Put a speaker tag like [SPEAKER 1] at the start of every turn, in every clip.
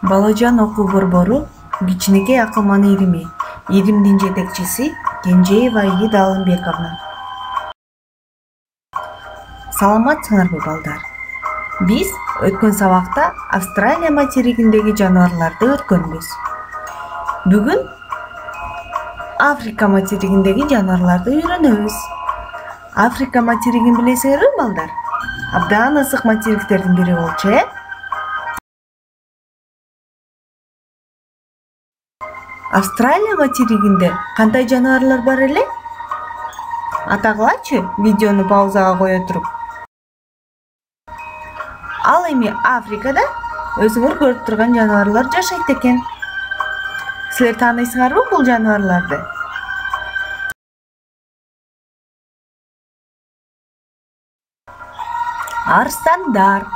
[SPEAKER 1] Балажан окуу борбору кичинекей акылман ирими, иримдин жетекчиси Кенжеева Аида Алымбековна. Саламатсыңарбы балдар? Биз өткөн сабакта Австралия материгиндеги жаныбарларды өткөнбүз. Бүгүн Африка материгиндеги жаныбарларды үйрөнөбүз. Африка материгин билесиңерби балдар? Абдан ысык материктердин бири болчу, Австралия материгинде кандай жаныбарлар бар эле? Атагылачы видеону паузага кое туруп. Ал эми Африкада өзүңөр көрүп турган жаныбарлар жашайт экен. Силер тааныйсыңарбы бул жаныбарларды? Арстандар.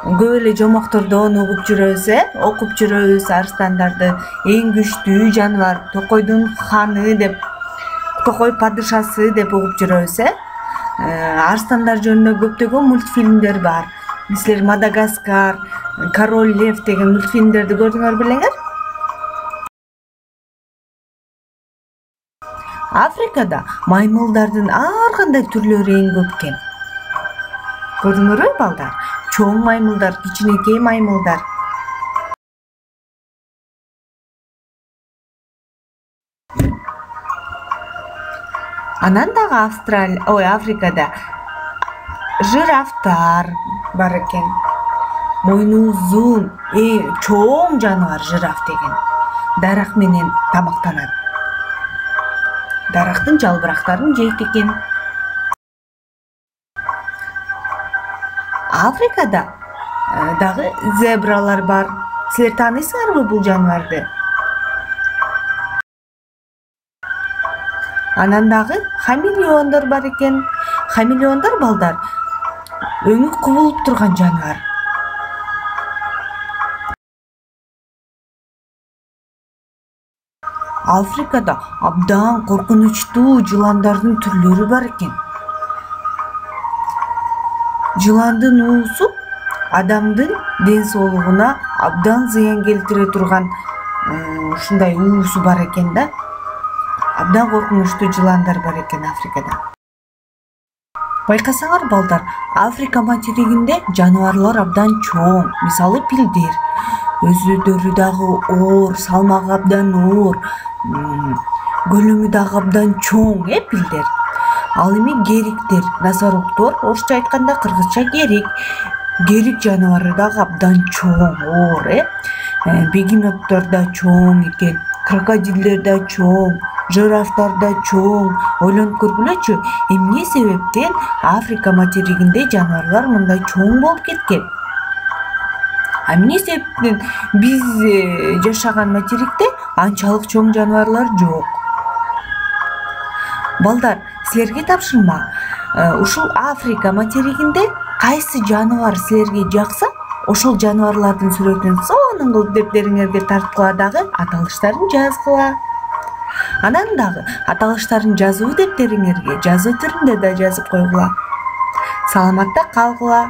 [SPEAKER 1] Көп эле жомоктордон угуп жүрөбүз, окуп жүрөбүз арстандарды. Эң күчтүү жаныбар, токойдун ханы деп, токой падышасы деп угуп жүрөбүз, Арстандар жөнүндө көптөгөн мультфильмдер бар. Силер Мадагаскар, Король Лев деген мультфильмдерди көрдүңөр белеңер? Африкада маймылдардын ар кандай түрлөрү эң көп экен. Көрдүңөрбү балдар? Чоң маймылдар, кичинекей маймылдар. Анан дагы Африкада жирафтар бар экен. Мойну узун, чоң жаныбар жираф деген. Дарак менен тамактанат. Дарактын жалбырактарын жейт экен. Африкада дагы зебралар бар. Силер тааныйсыңарбы бул жаныбарды? Анан дагы хамелеондор бар экен. Хамелеондор балдар өңү кубулуп турган жаныбар. Африкада абдан коркунучтуу жыландардын түрлөрү бар экен. Жыландын уусу адамдын ден соолугуна абдан зыян келтире турган ушундай уусу бар экен да. Абдан коркунучтуу жыландар бар экен Африкада. Байкасаңар балдар, Африка материгинде жаныбарлар абдан чоң. Мисалы пилдер. Өзүдөрү дагы оор, салмагы абдан оор, көлөмү дагы абдан чоң, пилдер. Ал эми кериктер, носорогдор, орусча айтканда кыргызча керик. Керик жаныбары дагы абдан чоң, оор, бегемоттор да чоң экен, крокодилдер да чоң, жирафтар да чоң. Ойлонуп көргүлөчү, эмне себептен Африка материгинде жаныбарлар мындай чоң болуп кеткен? Эмне себептен биз жашаган материкте анчалык чоң жаныбарлар жок? Балдар, силерге тапшырма. Ушул Африка материгинде кайсы жаныбар силерге жакса, ошол жаныбарлардын сүрөтүн сонун кылып дептериңерге тарткыла дагы аталыштарын жазгыла. Анан дагы аталыштарын жазуу дептериңерге жазуу түрүндө да жазып койгула. Саламатта калгыла.